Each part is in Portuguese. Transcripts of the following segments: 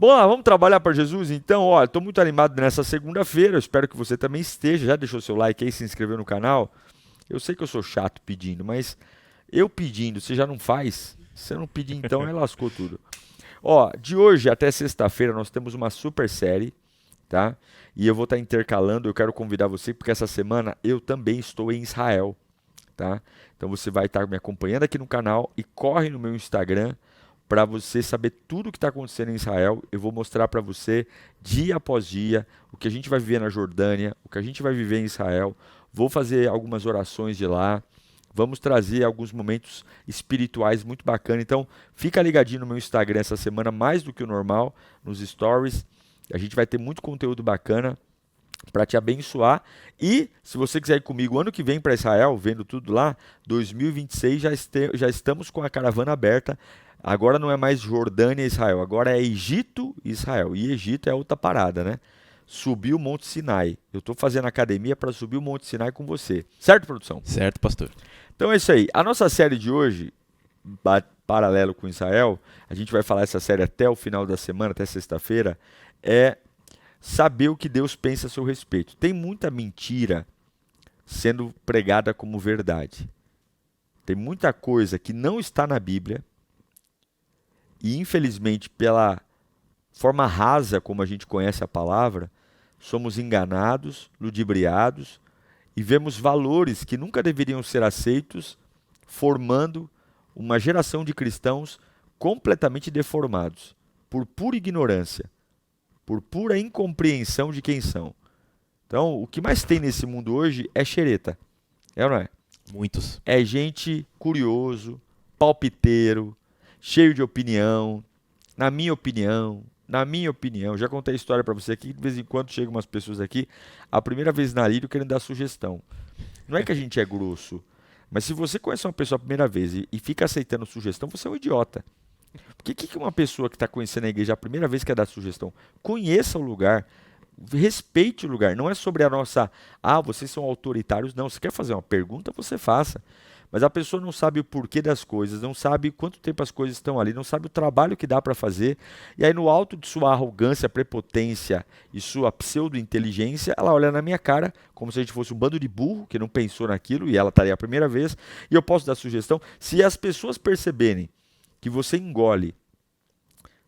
Bom, lá, vamos trabalhar para Jesus? Então, olha, estou muito animado nessa segunda-feira, eu espero que você também esteja. Já deixou seu like aí, se inscreveu no canal? Eu sei que eu sou chato pedindo, mas eu pedindo, você já não faz? Se você não pedir então, aí lascou tudo. Ó, de hoje até sexta-feira nós temos uma super série, tá? E eu vou estar intercalando, eu quero convidar você, porque essa semana eu também estou em Israel, tá? Então você vai estar me acompanhando aqui no canal e corre no meu Instagram para você saber tudo o que está acontecendo em Israel. Eu vou mostrar para você, dia após dia, o que a gente vai viver na Jordânia, o que a gente vai viver em Israel. Vou fazer algumas orações de lá. Vamos trazer alguns momentos espirituais muito bacanas. Então, fica ligadinho no meu Instagram essa semana, mais do que o normal, nos stories. A gente vai ter muito conteúdo bacana para te abençoar. E, se você quiser ir comigo ano que vem para Israel, vendo tudo lá, 2026 já estamos com a caravana aberta. Agora não é mais Jordânia e Israel, agora é Egito e Israel. E Egito é outra parada, né? Subir o Monte Sinai. Eu estou fazendo academia para subir o Monte Sinai com você. Certo, produção? Certo, pastor. Então é isso aí. A nossa série de hoje, paralelo com Israel, a gente vai falar essa série até o final da semana, até sexta-feira, é saber o que Deus pensa a seu respeito. Tem muita mentira sendo pregada como verdade. Tem muita coisa que não está na Bíblia e, infelizmente, pela forma rasa como a gente conhece a palavra, somos enganados, ludibriados e vemos valores que nunca deveriam ser aceitos, formando uma geração de cristãos completamente deformados, por pura ignorância, por pura incompreensão de quem são. Então, o que mais tem nesse mundo hoje é xereta, é ou não é? Muitos. É gente curioso, palpiteiro, cheio de opinião, na minha opinião, já contei a história para você aqui, de vez em quando chegam umas pessoas aqui, a primeira vez na Lírio querendo dar sugestão. Não é que a gente é grosso, mas se você conhece uma pessoa a primeira vez e fica aceitando sugestão, você é um idiota. Porque o que uma pessoa que está conhecendo a igreja a primeira vez quer dar sugestão? Conheça o lugar, respeite o lugar. Não é sobre a nossa, vocês são autoritários. Não, se quer fazer uma pergunta, você faça. Mas a pessoa não sabe o porquê das coisas, não sabe quanto tempo as coisas estão ali, não sabe o trabalho que dá para fazer. E aí, no alto de sua arrogância, prepotência e sua pseudo-inteligência, ela olha na minha cara como se a gente fosse um bando de burro que não pensou naquilo e ela estaria a primeira vez. E eu posso dar sugestão: se as pessoas perceberem que você engole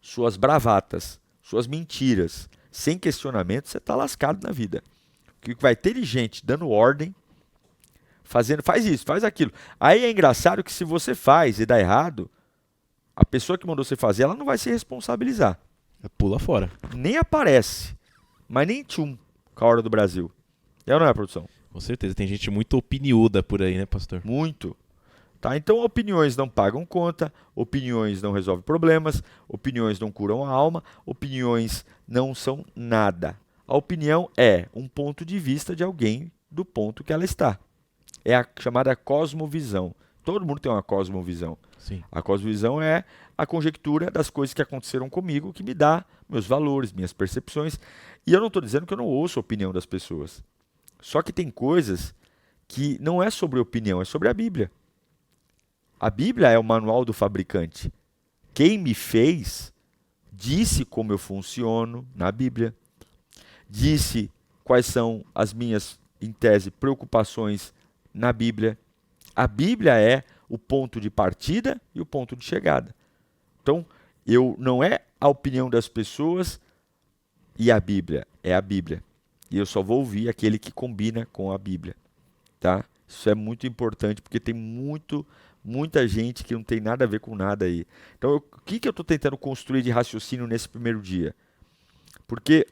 suas bravatas, suas mentiras, sem questionamento, você está lascado na vida. Porque vai ter gente dando ordem, fazendo, faz isso, faz aquilo. Aí é engraçado que se você faz e dá errado, a pessoa que mandou você fazer, ela não vai se responsabilizar. Pula fora. Nem aparece, mas nem tchum com a hora do Brasil. É ou não é, produção? Com certeza. Tem gente muito opiniuda por aí, né, pastor? Muito. Tá? Então, opiniões não pagam conta, opiniões não resolvem problemas, opiniões não curam a alma, opiniões não são nada. A opinião é um ponto de vista de alguém do ponto que ela está. É a chamada cosmovisão. Todo mundo tem uma cosmovisão. Sim. A cosmovisão é a conjectura das coisas que aconteceram comigo, que me dá meus valores, minhas percepções. E eu não estou dizendo que eu não ouço a opinião das pessoas. Só que tem coisas que não é sobre opinião, é sobre a Bíblia. A Bíblia é o manual do fabricante. Quem me fez disse como eu funciono na Bíblia, disse quais são as minhas, em tese, preocupações na Bíblia. A Bíblia é o ponto de partida e o ponto de chegada. Então, não é a opinião das pessoas e a Bíblia, é a Bíblia. E eu só vou ouvir aquele que combina com a Bíblia, tá? Isso é muito importante porque tem muita gente que não tem nada a ver com nada aí. Então, o que eu estou tentando construir de raciocínio nesse primeiro dia? Porque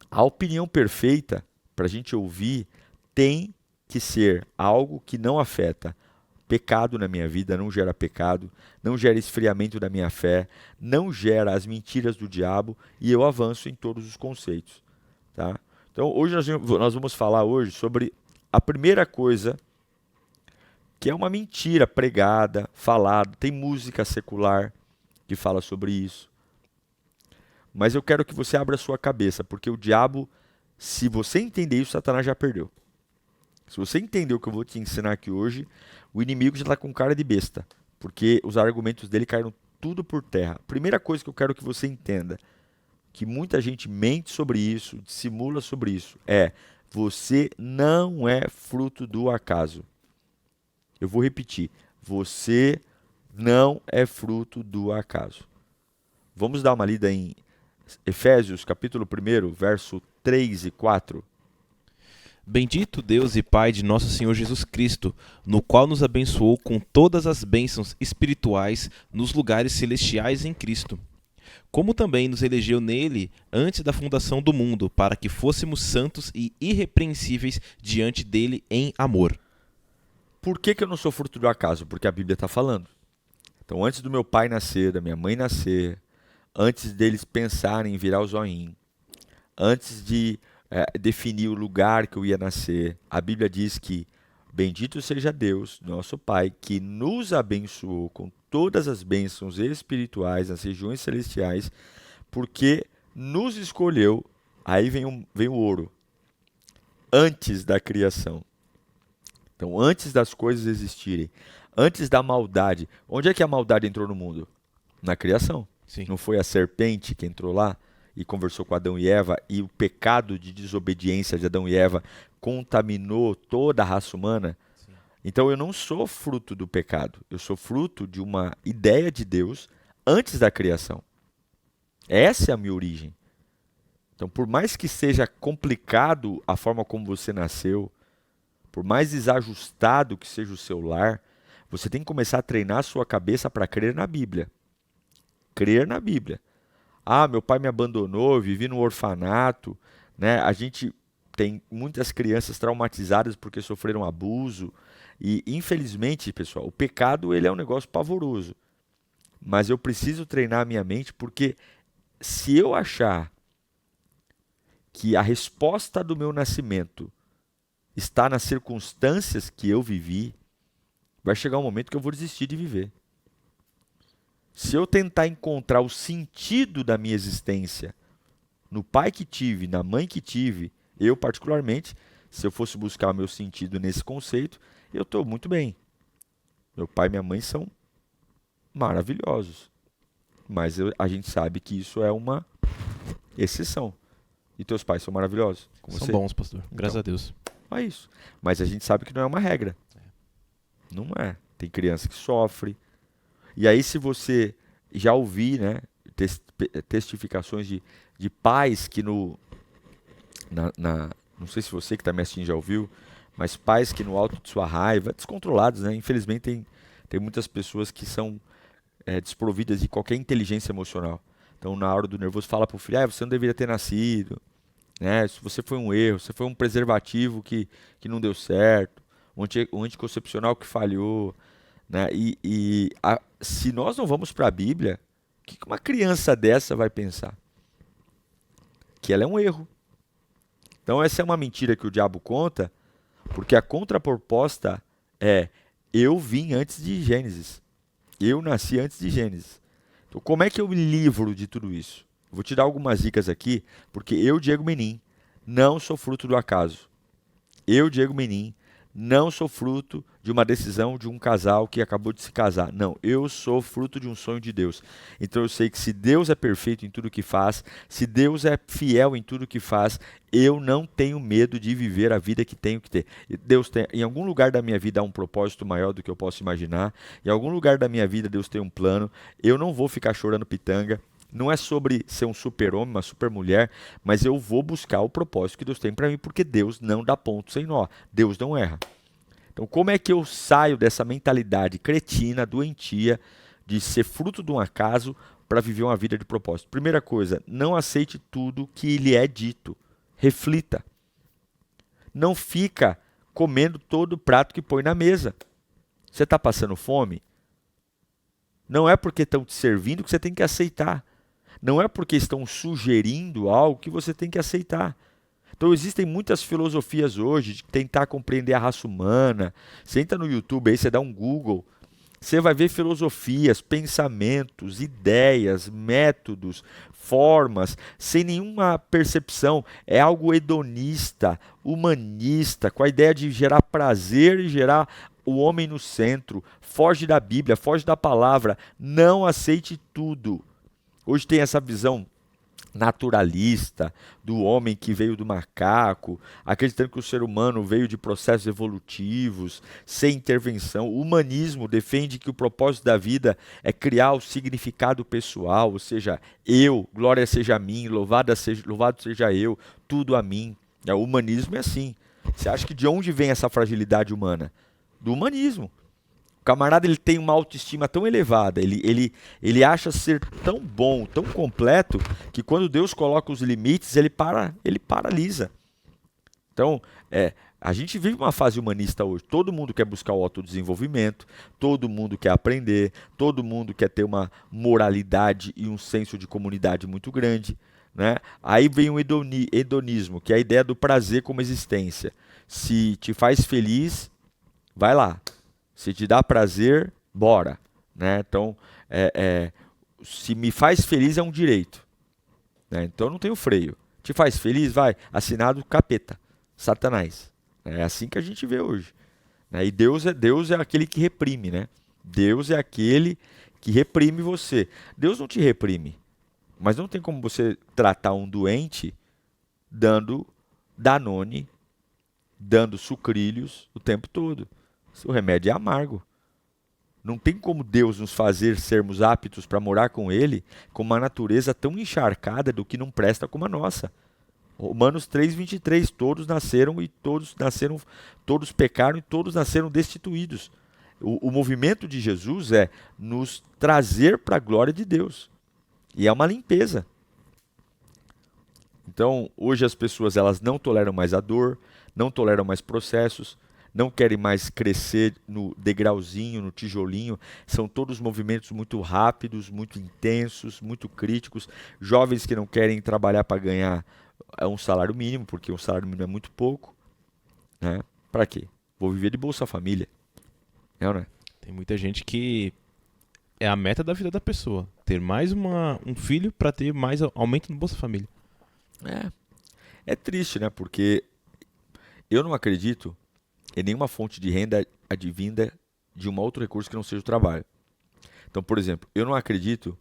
a opinião perfeita, para a gente ouvir, tem que ser algo que não afeta pecado na minha vida, não gera pecado, não gera esfriamento da minha fé, não gera as mentiras do diabo e eu avanço em todos os conceitos. Tá? Então, hoje nós vamos falar hoje sobre a primeira coisa que é uma mentira pregada, falada, tem música secular que fala sobre isso. Mas eu quero que você abra a sua cabeça, porque o diabo, se você entender isso, Satanás já perdeu. Se você entender o que eu vou te ensinar aqui hoje, o inimigo já está com cara de besta, porque os argumentos dele caíram tudo por terra. Primeira coisa que eu quero que você entenda, que muita gente mente sobre isso, dissimula sobre isso, é: você não é fruto do acaso. Eu vou repetir: você não é fruto do acaso. Vamos dar uma lida em Efésios, capítulo 1, verso 3 e 4. Bendito Deus e Pai de nosso Senhor Jesus Cristo, no qual nos abençoou com todas as bênçãos espirituais nos lugares celestiais em Cristo. Como também nos elegeu nele antes da fundação do mundo, para que fôssemos santos e irrepreensíveis diante dele em amor. Por que eu não sou fruto do acaso? Porque a Bíblia está falando. Então, antes do meu pai nascer, da minha mãe nascer, antes deles pensarem em virar o zoinho, antes de definir o lugar que eu ia nascer, a Bíblia diz que bendito seja Deus, nosso Pai, que nos abençoou com todas as bênçãos espirituais nas regiões celestiais, porque nos escolheu, aí vem o ouro, antes da criação. Então, antes das coisas existirem, antes da maldade. Onde é que a maldade entrou no mundo? Na criação. Sim. Não foi a serpente que entrou lá e conversou com Adão e Eva, e o pecado de desobediência de Adão e Eva contaminou toda a raça humana? Sim. Então eu não sou fruto do pecado, eu sou fruto de uma ideia de Deus antes da criação. Essa é a minha origem. Então, por mais que seja complicado a forma como você nasceu, por mais desajustado que seja o seu lar, você tem que começar a treinar a sua cabeça para crer na Bíblia. Crer na Bíblia. Ah, meu pai me abandonou, eu vivi no orfanato, né? A gente tem muitas crianças traumatizadas porque sofreram abuso. E, infelizmente, pessoal, o pecado ele é um negócio pavoroso. Mas eu preciso treinar a minha mente, porque se eu achar que a resposta do meu nascimento está nas circunstâncias que eu vivi, vai chegar um momento que eu vou desistir de viver. Se eu tentar encontrar o sentido da minha existência no pai que tive, na mãe que tive, eu particularmente, se eu fosse buscar o meu sentido nesse conceito, eu estou muito bem. Meu pai e minha mãe são maravilhosos. Mas a gente sabe que isso é uma exceção. E teus pais são maravilhosos? Com São você? bons, pastor. Graças Então, a Deus. é isso. Mas a gente sabe que não é uma regra. Não é. Tem criança que sofre. E aí, se você já ouvir, né, testificações de pais que não sei se você que está me assistindo já ouviu, mas pais que no alto de sua raiva, descontrolados, né? Infelizmente tem muitas pessoas que são desprovidas de qualquer inteligência emocional. Então, na hora do nervoso, fala para o filho: você não deveria ter nascido, né? Você foi um erro, você foi um preservativo que não deu certo, um anticoncepcional que falhou, né? Se nós não vamos para a Bíblia, o que uma criança dessa vai pensar? Que ela é um erro. Então essa é uma mentira que o diabo conta, porque a contraproposta é: eu vim antes de Gênesis. Eu nasci antes de Gênesis. Então como é que eu me livro de tudo isso? Vou te dar algumas dicas aqui, porque eu, Diego Menin, não sou fruto do acaso. Eu, Diego Menin, não sou fruto de uma decisão de um casal que acabou de se casar. Não, eu sou fruto de um sonho de Deus. Então eu sei que se Deus é perfeito em tudo que faz, se Deus é fiel em tudo que faz, eu não tenho medo de viver a vida que tenho que ter. Deus tem, em algum lugar da minha vida há um propósito maior do que eu posso imaginar. Em algum lugar da minha vida Deus tem um plano. Eu não vou ficar chorando pitanga. Não é sobre ser um super-homem, uma super-mulher, mas eu vou buscar o propósito que Deus tem para mim, porque Deus não dá ponto sem nó. Deus não erra. Então, como é que eu saio dessa mentalidade cretina, doentia, de ser fruto de um acaso para viver uma vida de propósito? Primeira coisa, não aceite tudo que lhe é dito. Reflita. Não fica comendo todo o prato que põe na mesa. Você está passando fome? Não é porque estão te servindo que você tem que aceitar. Não é porque estão sugerindo algo que você tem que aceitar. Então existem muitas filosofias hoje de tentar compreender a raça humana. Você entra no YouTube aí, você dá um Google, você vai ver filosofias, pensamentos, ideias, métodos, formas, sem nenhuma percepção. É algo hedonista, humanista, com a ideia de gerar prazer e gerar o homem no centro. Foge da Bíblia, foge da palavra. Não aceite tudo. Hoje tem essa visão naturalista, do homem que veio do macaco, acreditando que o ser humano veio de processos evolutivos, sem intervenção. O humanismo defende que o propósito da vida é criar o significado pessoal, ou seja, eu, glória seja a mim, louvado seja eu, tudo a mim. O humanismo é assim. Você acha que de onde vem essa fragilidade humana? Do humanismo. O camarada ele tem uma autoestima tão elevada, ele acha ser tão bom, tão completo, que quando Deus coloca os limites, ele paralisa. Então, a gente vive uma fase humanista hoje. Todo mundo quer buscar o autodesenvolvimento, todo mundo quer aprender, todo mundo quer ter uma moralidade e um senso de comunidade muito grande. Né? Aí vem o hedonismo, que é a ideia do prazer como existência. Se te faz feliz, vai lá. Se te dá prazer, bora. Né? Então, se me faz feliz é um direito. Né? Então eu não tenho freio. Te faz feliz? Vai. Assinado capeta, Satanás. É assim que a gente vê hoje. Né? E Deus é aquele que reprime. Né? Deus é aquele que reprime você. Deus não te reprime. Mas não tem como você tratar um doente dando Danone, dando sucrilhos o tempo todo. O remédio é amargo. Não tem como Deus nos fazer sermos aptos para morar com Ele com uma natureza tão encharcada do que não presta como a nossa. Romanos 3:23, todos nasceram e todos pecaram e todos nasceram destituídos. O movimento de Jesus é nos trazer para a glória de Deus. E é uma limpeza. Então, hoje as pessoas elas não toleram mais a dor, não toleram mais processos, não querem mais crescer no degrauzinho, no tijolinho. São todos movimentos muito rápidos, muito intensos, muito críticos. Jovens que não querem trabalhar para ganhar um salário mínimo, porque um salário mínimo é muito pouco. Né? Para quê? Vou viver de Bolsa Família. Não, né? Tem muita gente que é a meta da vida da pessoa. Ter mais um filho para ter mais aumento no Bolsa Família. É triste, né? Porque eu não acredito em nenhuma fonte de renda advinda de um outro recurso que não seja o trabalho. Então, por exemplo, eu não acredito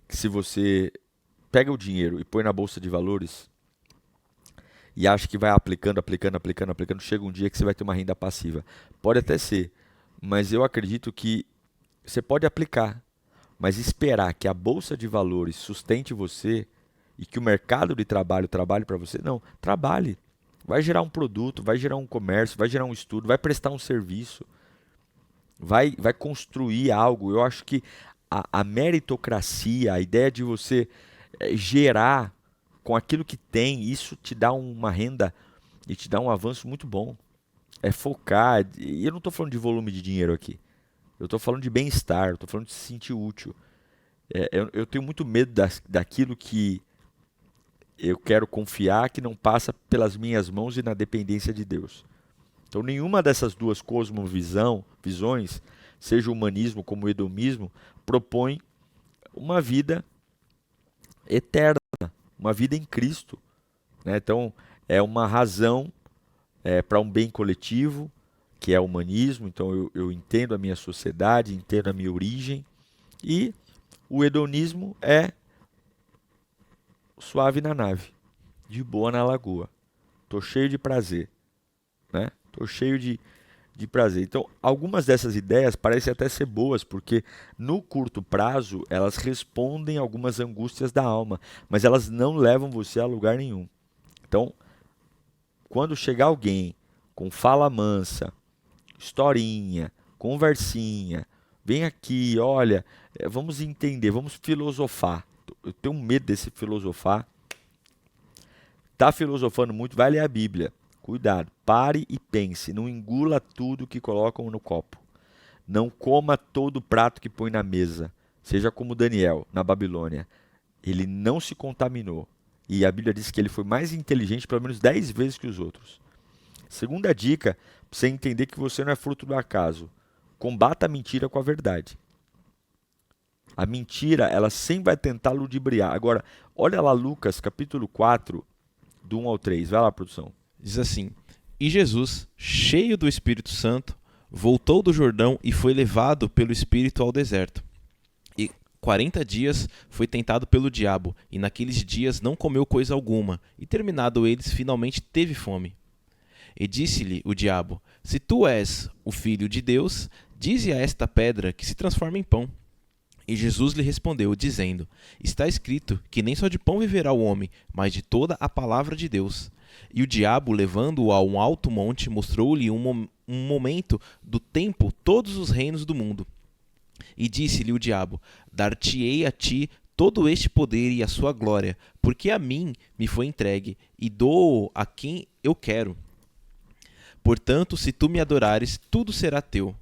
que se você pega o dinheiro e põe na bolsa de valores e acha que vai aplicando, chega um dia que você vai ter uma renda passiva. Pode até ser, mas eu acredito que você pode aplicar, mas esperar que a bolsa de valores sustente você e que o mercado de trabalho trabalhe para você, não, trabalhe. Vai gerar um produto, vai gerar um comércio, vai gerar um estudo, vai prestar um serviço, vai construir algo. Eu acho que a meritocracia, a ideia de você gerar com aquilo que tem, isso te dá uma renda e te dá um avanço muito bom. É focar, e eu não estou falando de volume de dinheiro aqui, eu estou falando de bem-estar, eu estou falando de se sentir útil. Eu tenho muito medo daquilo que eu quero confiar que não passa pelas minhas mãos e na dependência de Deus. Então, nenhuma dessas duas visões, seja o humanismo como o hedonismo, propõe uma vida eterna, uma vida em Cristo. Né? Então, é uma razão para um bem coletivo, que é o humanismo. Então, eu entendo a minha sociedade, entendo a minha origem. E o hedonismo é suave na nave, de boa na lagoa. Tô cheio de prazer, né? Tô cheio de prazer. Então, algumas dessas ideias parecem até ser boas, porque no curto prazo elas respondem a algumas angústias da alma, mas elas não levam você a lugar nenhum. Então, quando chegar alguém com fala mansa, historinha, conversinha, vem aqui, olha, vamos entender, vamos filosofar. Eu tenho medo desse filosofar. Tá filosofando muito, vai ler a Bíblia. Cuidado, pare e pense, não engula tudo que colocam no copo. Não coma todo o prato que põe na mesa. Seja como Daniel, na Babilônia. Ele não se contaminou. E a Bíblia diz que ele foi mais inteligente pelo menos 10 vezes que os outros. Segunda dica, para você entender que você não é fruto do acaso. Combata a mentira com a verdade. A mentira, ela sempre vai tentar ludibriar. Agora, olha lá Lucas, capítulo 4, do 1 ao 3. Vai lá, produção. Diz assim: E Jesus, cheio do Espírito Santo, voltou do Jordão e foi levado pelo Espírito ao deserto. E 40 dias foi tentado pelo diabo, e naqueles dias não comeu coisa alguma, e terminado eles, finalmente teve fome. E disse-lhe o diabo: Se tu és o filho de Deus, dize a esta pedra que se transforme em pão. E Jesus lhe respondeu, dizendo: Está escrito que nem só de pão viverá o homem, mas de toda a palavra de Deus. E o diabo, levando-o a um alto monte, mostrou-lhe um momento do tempo todos os reinos do mundo. E disse-lhe o diabo: Dar-te-ei a ti todo este poder e a sua glória, porque a mim me foi entregue, e dou-o a quem eu quero. Portanto, se tu me adorares, tudo será teu.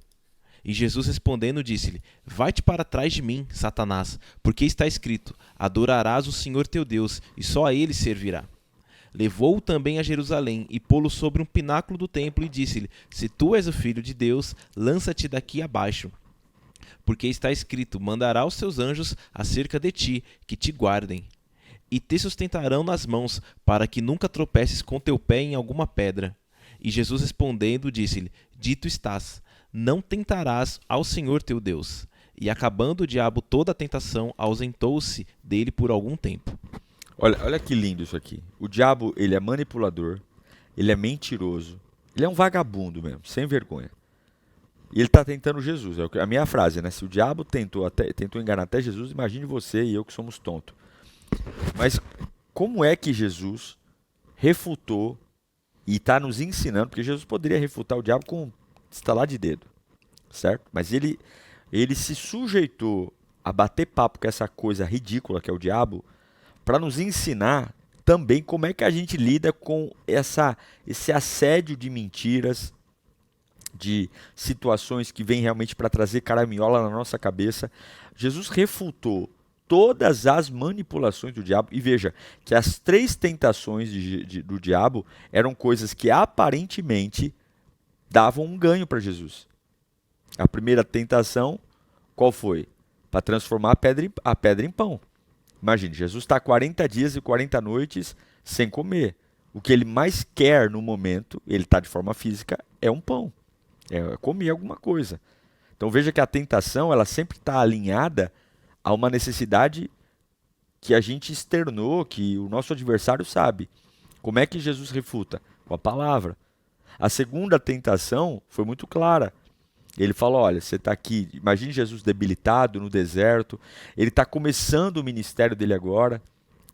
E Jesus respondendo disse-lhe: Vai-te para trás de mim, Satanás, porque está escrito: Adorarás o Senhor teu Deus, e só a ele servirá. Levou-o também a Jerusalém, e pô-lo sobre um pináculo do templo, e disse-lhe: Se tu és o filho de Deus, lança-te daqui abaixo. Porque está escrito: Mandará os seus anjos acerca de ti, que te guardem, e te sustentarão nas mãos, para que nunca tropeces com teu pé em alguma pedra. E Jesus respondendo disse-lhe: Dito estás, não tentarás ao Senhor teu Deus. E acabando o diabo toda a tentação, ausentou-se dele por algum tempo. Olha que lindo isso aqui. O diabo, ele é manipulador, ele é mentiroso, ele é um vagabundo mesmo, sem vergonha. E ele está tentando Jesus, é a minha frase, né? Se o diabo tentou enganar até Jesus, imagine você e eu que somos tontos. Mas como é que Jesus refutou e está nos ensinando, porque Jesus poderia refutar o diabo com um estalar de dedo, certo? Mas ele se sujeitou a bater papo com essa coisa ridícula que é o diabo, para nos ensinar também como é que a gente lida com esse assédio de mentiras, de situações que vêm realmente para trazer caraminhola na nossa cabeça. Jesus refutou todas as manipulações do diabo, e veja que as 3 tentações do diabo eram coisas que aparentemente davam um ganho para Jesus. A primeira tentação, qual foi? Para transformar a pedra em pão. Imagine, Jesus está 40 dias e 40 noites sem comer. O que ele mais quer no momento, ele está de forma física, é um pão. É comer alguma coisa. Então veja que a tentação, ela sempre está alinhada a uma necessidade que a gente externou, que o nosso adversário sabe. Como é que Jesus refuta? Com a palavra. A segunda tentação foi muito clara. Ele fala: olha, você está aqui, imagine Jesus debilitado no deserto, ele está começando o ministério dele agora,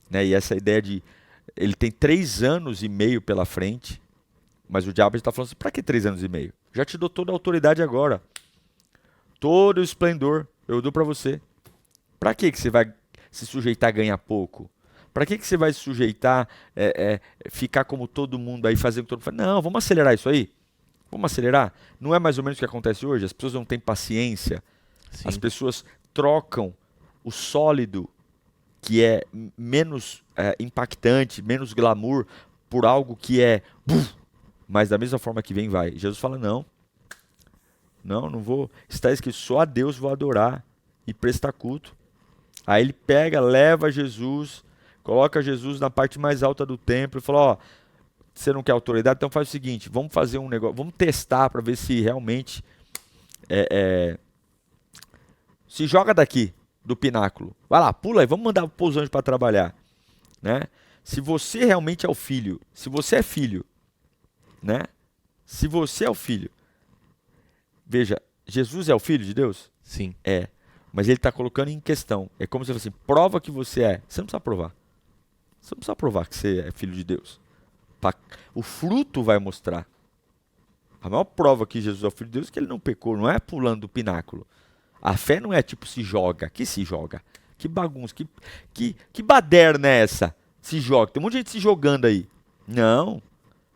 né? E essa ideia de, ele tem 3 anos e meio pela frente, mas o diabo está falando assim: para que 3 anos e meio? Já te dou toda a autoridade agora, todo o esplendor, eu dou para você. Para que você vai se sujeitar a ganhar pouco? Para que você vai se sujeitar ficar como todo mundo aí, fazendo o que todo mundo faz? Não, vamos acelerar isso aí. Vamos acelerar? Não é mais ou menos o que acontece hoje? As pessoas não têm paciência. Sim. As pessoas trocam o sólido, que é menos impactante, menos glamour, por algo que é... Mas da mesma forma que vem, vai. Jesus fala: não. Não vou. Está escrito: só a Deus vou adorar e prestar culto. Aí ele pega, leva Jesus, coloca Jesus na parte mais alta do templo e fala: ó, você não quer autoridade? Então faz o seguinte, vamos fazer um negócio, vamos testar para ver se realmente se joga daqui do pináculo. Vai lá, pula aí, vamos mandar os anjos para trabalhar, né? Se você realmente é o filho, se você é filho, né? Se você é o filho, veja, Jesus é o filho de Deus? Sim. É, mas ele está colocando em questão. É como se fosse assim: prova que você é. Você não precisa provar. Você não precisa provar que você é filho de Deus. O fruto vai mostrar. A maior prova que Jesus é o filho de Deus é que ele não pecou, não é pulando do pináculo. A fé não é tipo se joga. Que se joga? Que bagunça, que baderna é essa? Se joga. Tem um monte de gente se jogando aí. Não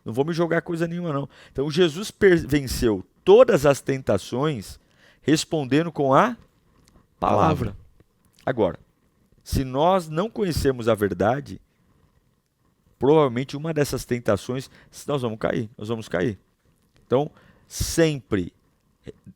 vou me jogar coisa nenhuma não. Então Jesus venceu todas as tentações respondendo com a palavra. Agora, se nós não conhecermos a verdade, provavelmente uma dessas tentações nós vamos cair. Então, sempre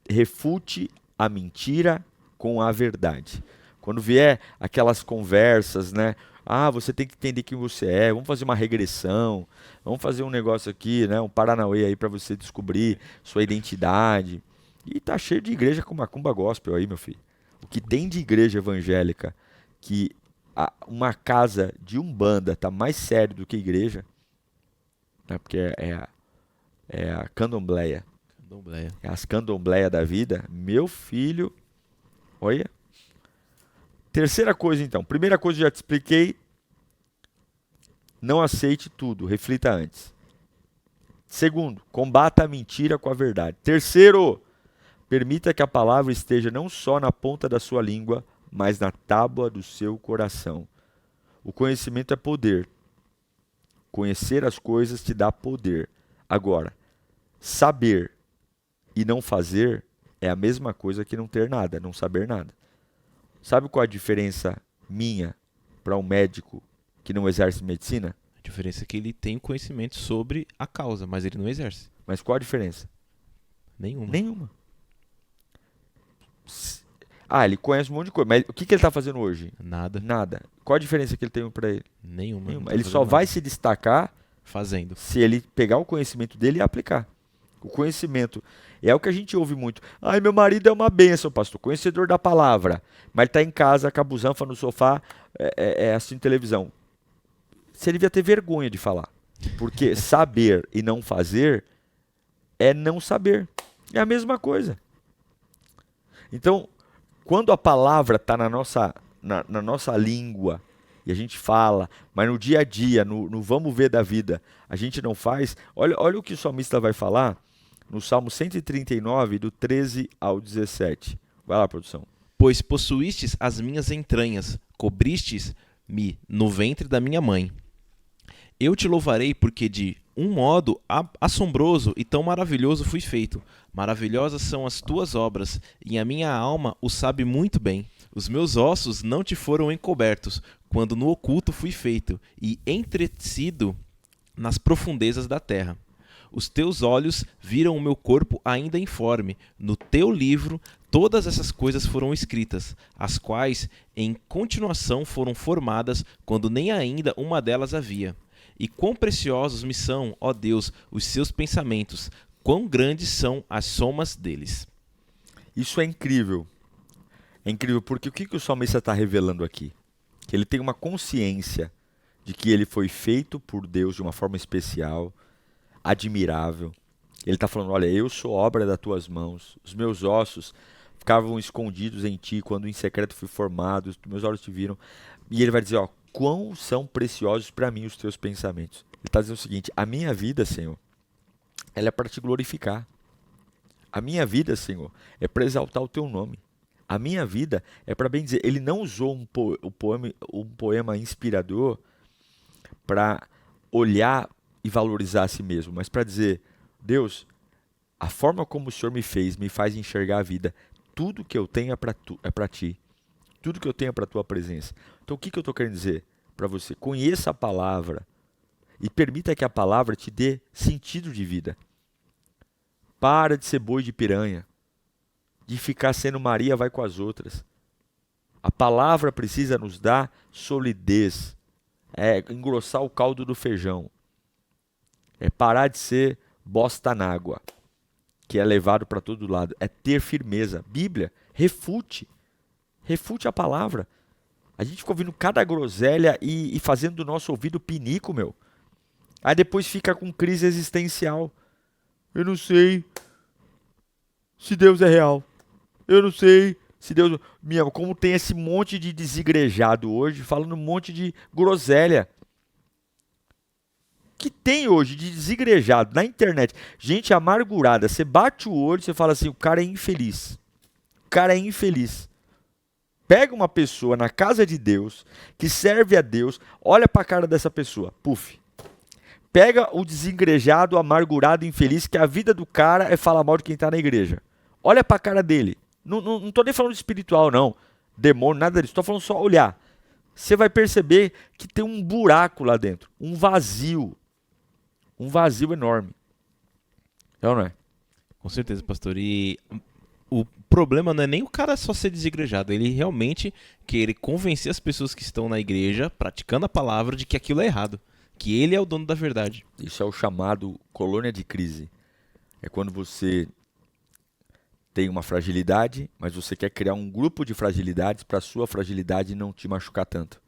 refute a mentira com a verdade. Quando vier aquelas conversas, né? Ah, você tem que entender quem você é, vamos fazer uma regressão, vamos fazer um negócio aqui, né? Um Paranauê aí para você descobrir sua identidade. E tá cheio de igreja com macumba gospel aí, meu filho. o que tem de igreja evangélica, que uma casa de umbanda tá mais sério do que igreja, né? Porque é a candomblé, Candomblé. é as candomblé da vida. Meu filho, olha. Terceira coisa então, primeira coisa já te expliquei, não aceite tudo, reflita antes. Segundo, combata a mentira com a verdade. Terceiro, permita que a palavra esteja não só na ponta da sua língua, mas na tábua do seu coração. O conhecimento é poder. Conhecer as coisas te dá poder. Agora, saber e não fazer é a mesma coisa que não ter nada, não saber nada. Sabe qual a diferença minha para um médico que não exerce medicina? A diferença é que ele tem o conhecimento sobre a causa, mas ele não exerce. Mas qual a diferença? Nenhuma. Nenhuma. Ele conhece um monte de coisa, mas o que ele está fazendo hoje? Nada. Nada. Qual a diferença que ele tem para ele? Nenhuma. Nenhuma. Não tá Ele só fazendo vai nada. se destacar Fazendo. se ele pegar o conhecimento dele e aplicar. O conhecimento é o que a gente ouve muito. Ai, meu marido é uma bênção, pastor, conhecedor da palavra, mas está em casa com a busanfa no sofá, assistindo televisão. Você devia ter vergonha de falar, porque saber e não fazer é não saber. É a mesma coisa. Então, quando a palavra está na nossa língua e a gente fala, mas no dia a dia, no vamos ver da vida, a gente não faz, olha o que o salmista vai falar no Salmo 139, do 13 ao 17. Vai lá, produção. Pois possuístes as minhas entranhas, cobristes-me no ventre da minha mãe. Eu te louvarei porque de um modo assombroso e tão maravilhoso fui feito. Maravilhosas são as tuas obras, e a minha alma o sabe muito bem. Os meus ossos não te foram encobertos, quando no oculto fui feito, e entretecido nas profundezas da terra. Os teus olhos viram o meu corpo ainda informe. No teu livro todas essas coisas foram escritas, as quais em continuação foram formadas, quando nem ainda uma delas havia. E quão preciosos me são, ó Deus, os seus pensamentos, quão grandes são as somas deles. Isso é incrível. É incrível porque o que o salmista está revelando aqui? Que ele tem uma consciência de que ele foi feito por Deus de uma forma especial, admirável. Ele está falando, olha, eu sou obra das tuas mãos, os meus ossos ficavam escondidos em ti, quando em secreto fui formado, os meus olhos te viram. E ele vai dizer, ó, quão são preciosos para mim os teus pensamentos. Ele está dizendo o seguinte, a minha vida, Senhor, ela é para te glorificar. A minha vida, Senhor, é para exaltar o teu nome. A minha vida é para bem dizer. Ele não usou um poema inspirador para olhar e valorizar a si mesmo, mas para dizer, Deus, a forma como o Senhor me faz enxergar a vida. Tudo que eu tenho é para ti. Tudo que eu tenho é para a tua presença. Então o que eu estou querendo dizer para você? Conheça a palavra e permita que a palavra te dê sentido de vida. Para de ser boi de piranha, de ficar sendo Maria vai com as outras. A palavra precisa nos dar solidez, engrossar o caldo do feijão, parar de ser bosta na água, que é levado para todo lado, é ter firmeza. Bíblia, refute a palavra. A gente fica ouvindo cada groselha e fazendo do nosso ouvido pinico, meu. Aí depois fica com crise existencial. Eu não sei se Deus é real. Eu não sei se Deus... Como tem esse monte de desigrejado hoje, falando um monte de groselha. Que tem hoje de desigrejado na internet. Gente amargurada. Você bate o olho e você fala assim, o cara é infeliz. O cara é infeliz. Pega uma pessoa na casa de Deus, que serve a Deus, olha para a cara dessa pessoa, puf. Pega o desigrejado, amargurado, infeliz, que a vida do cara é falar mal de quem está na igreja. Olha para a cara dele. Não estou nem falando de espiritual, não. Demônio, nada disso. Estou falando só olhar. Você vai perceber que tem um buraco lá dentro. Um vazio. Um vazio enorme. É ou não é? Com certeza, pastor. E o problema não é nem o cara só ser desigrejado, ele realmente querer convencer as pessoas que estão na igreja, praticando a palavra, de que aquilo é errado, que ele é o dono da verdade. Isso é o chamado colônia de crise. É quando você tem uma fragilidade, mas você quer criar um grupo de fragilidades para a sua fragilidade não te machucar tanto.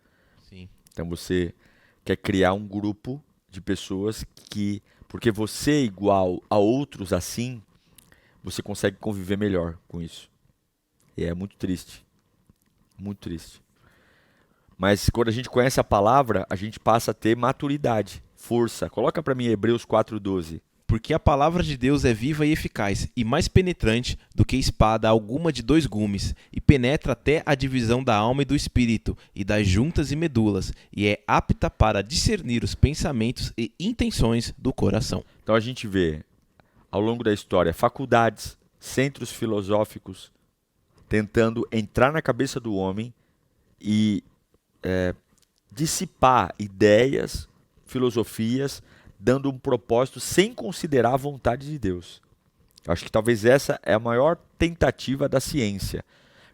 Sim. Então você quer criar um grupo de pessoas que, porque você é igual a outros assim, você consegue conviver melhor com isso. E é muito triste. Muito triste. Mas quando a gente conhece a palavra, a gente passa a ter maturidade, força. Coloca para mim Hebreus 4:12. Porque a palavra de Deus é viva e eficaz, e mais penetrante do que espada alguma de 2 gumes, e penetra até a divisão da alma e do espírito, e das juntas e medulas, e é apta para discernir os pensamentos e intenções do coração. Então a gente vê, ao longo da história, faculdades, centros filosóficos, tentando entrar na cabeça do homem e dissipar ideias, filosofias, dando um propósito sem considerar a vontade de Deus. Eu acho que talvez essa é a maior tentativa da ciência.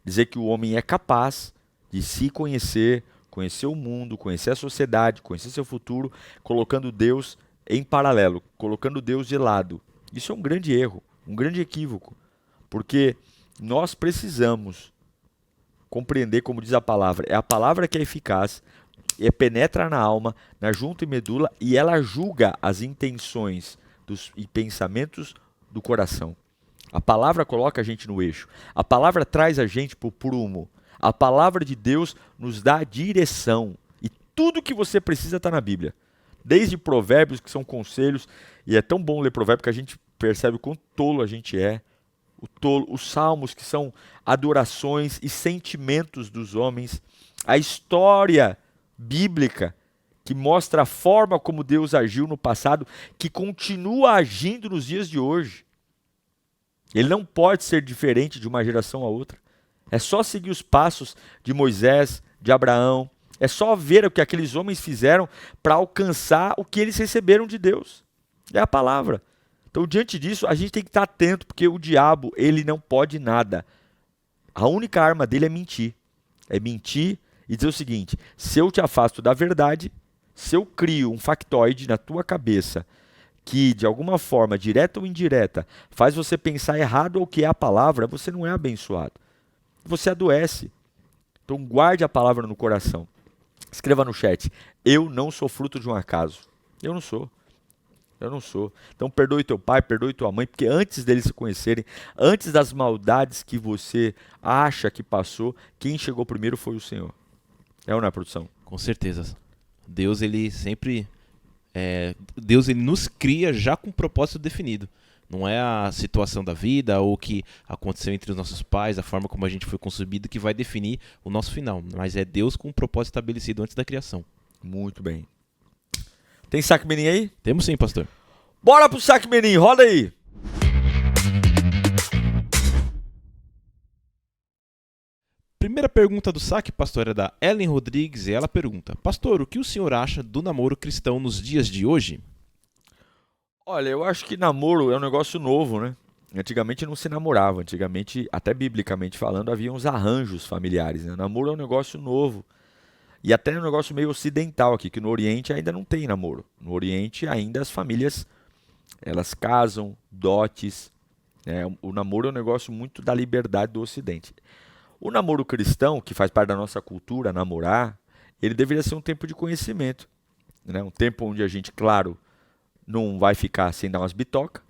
Dizer que o homem é capaz de se conhecer, conhecer o mundo, conhecer a sociedade, conhecer seu futuro, colocando Deus em paralelo, colocando Deus de lado. Isso é um grande erro, um grande equívoco, porque nós precisamos compreender, como diz a palavra que é eficaz, penetra na alma, na junta e medula, e ela julga as intenções e pensamentos do coração. A palavra coloca a gente no eixo. A palavra traz a gente para o prumo. A palavra de Deus nos dá direção. E tudo que você precisa está na Bíblia. Desde provérbios, que são conselhos, e é tão bom ler provérbio que a gente percebe o quão tolo a gente é. Os salmos, que são adorações e sentimentos dos homens. A história bíblica, que mostra a forma como Deus agiu no passado, que continua agindo nos dias de hoje. Ele não pode ser diferente de uma geração a outra. É só seguir os passos de Moisés, de Abraão. É só ver o que aqueles homens fizeram para alcançar o que eles receberam de Deus. É a palavra. Então, diante disso, a gente tem que estar atento, porque o diabo, ele não pode nada. A única arma dele é mentir. É mentir e dizer o seguinte: se eu te afasto da verdade, se eu crio um factoide na tua cabeça que, de alguma forma, direta ou indireta, faz você pensar errado ao que é a palavra, você não é abençoado. Você adoece. Então guarde a palavra no coração. Escreva no chat: eu não sou fruto de um acaso. Eu não sou. Eu não sou. Então perdoe teu pai, perdoe tua mãe, porque antes deles se conhecerem, antes das maldades que você acha que passou, quem chegou primeiro foi o Senhor. É ou não é, produção? Com certeza. Deus, ele sempre... Deus, ele nos cria já com um propósito definido. Não é a situação da vida ou o que aconteceu entre os nossos pais, a forma como a gente foi concebido, que vai definir o nosso final. Mas é Deus com um propósito estabelecido antes da criação. Muito bem. Tem saque menin aí? Temos sim, pastor. Bora pro saque menin, roda aí. Primeira pergunta do saque, pastor, é da Ellen Rodrigues, e ela pergunta: pastor, o que o senhor acha do namoro cristão nos dias de hoje? Olha, eu acho que namoro é um negócio novo, né? Antigamente não se namorava, antigamente, até biblicamente falando, havia uns arranjos familiares, né? Namoro é um negócio novo. E até um negócio meio ocidental aqui, que no Oriente ainda não tem namoro. No Oriente ainda as famílias, elas casam, dotes, né? O namoro é um negócio muito da liberdade do Ocidente. O namoro cristão, que faz parte da nossa cultura, namorar, ele deveria ser um tempo de conhecimento, né? Um tempo onde a gente, claro, não vai ficar sem dar umas bitocas,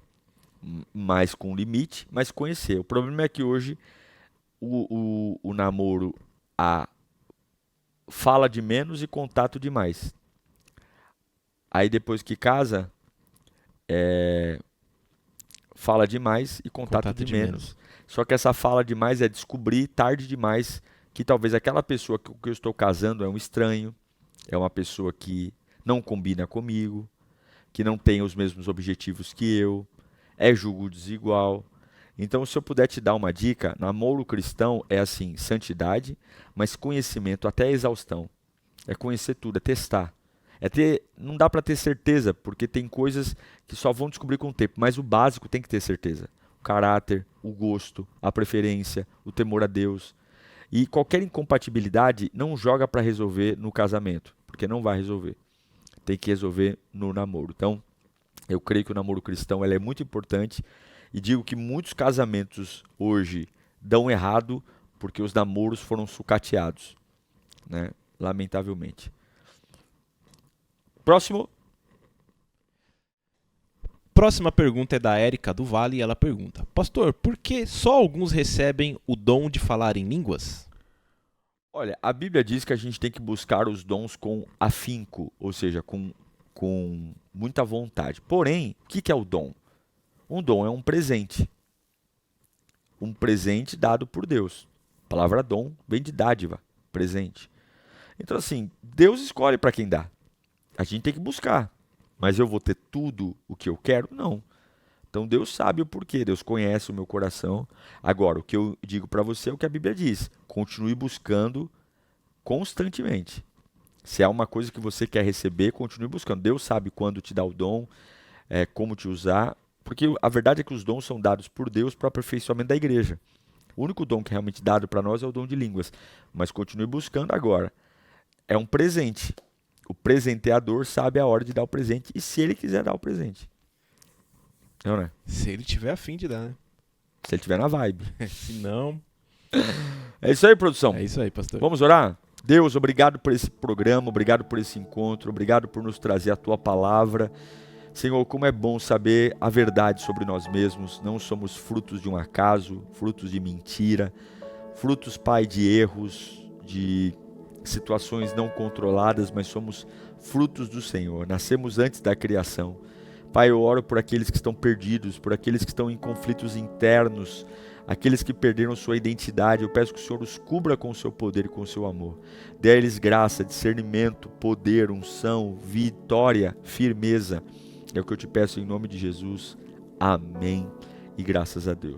mas com limite, mas conhecer. O problema é que hoje o namoro fala de menos e contato de mais. Aí depois que casa, fala demais e contato de menos. Só que essa fala demais é descobrir tarde demais que talvez aquela pessoa que eu estou casando é um estranho, é uma pessoa que não combina comigo, que não tem os mesmos objetivos que eu, é julgo desigual. Então, se eu puder te dar uma dica, namoro cristão é assim, santidade, mas conhecimento até a exaustão. É conhecer tudo, é testar. Não dá para ter certeza, porque tem coisas que só vão descobrir com o tempo, mas o básico tem que ter certeza. O caráter, o gosto, a preferência, o temor a Deus. E qualquer incompatibilidade não joga para resolver no casamento, porque não vai resolver. Tem que resolver no namoro. Então, eu creio que o namoro cristão é muito importante E digo que muitos casamentos hoje dão errado porque os namoros foram sucateados, né? Lamentavelmente. Próximo. Próxima pergunta é da Érica do Vale e ela pergunta: Pastor, por que só alguns recebem o dom de falar em línguas? Olha, a Bíblia diz que a gente tem que buscar os dons com afinco, ou seja, com muita vontade. Porém, o que é o dom? Um dom é um presente. Um presente dado por Deus. A palavra dom vem de dádiva, presente. Então, assim, Deus escolhe para quem dá. A gente tem que buscar. Mas eu vou ter tudo o que eu quero? Não. Então Deus sabe o porquê, Deus conhece o meu coração. Agora, o que eu digo para você é o que a Bíblia diz. Continue buscando constantemente. Se é uma coisa que você quer receber, continue buscando. Deus sabe quando te dá o dom, como te usar. Porque a verdade é que os dons são dados por Deus para o aperfeiçoamento da igreja. O único dom que é realmente dado para nós é o dom de línguas. Mas continue buscando agora. É um presente. O presenteador sabe a hora de dar o presente e se ele quiser dar o presente. Não, né? Se ele tiver afim de dar, né? Se ele tiver na vibe. Se não... É isso aí, produção. É isso aí, pastor. Vamos orar? Deus, obrigado por esse programa, obrigado por esse encontro, obrigado por nos trazer a Tua palavra. Senhor, como é bom saber a verdade sobre nós mesmos. Não somos frutos de um acaso, frutos de mentira, frutos, Pai, de erros, de situações não controladas, mas somos frutos do Senhor. Nascemos antes da criação. Pai, eu oro por aqueles que estão perdidos, por aqueles que estão em conflitos internos, aqueles que perderam sua identidade. Eu peço que o Senhor os cubra com o seu poder e com o seu amor. Dê a eles graça, discernimento, poder, unção, vitória, firmeza. É o que eu te peço em nome de Jesus. Amém. E graças a Deus.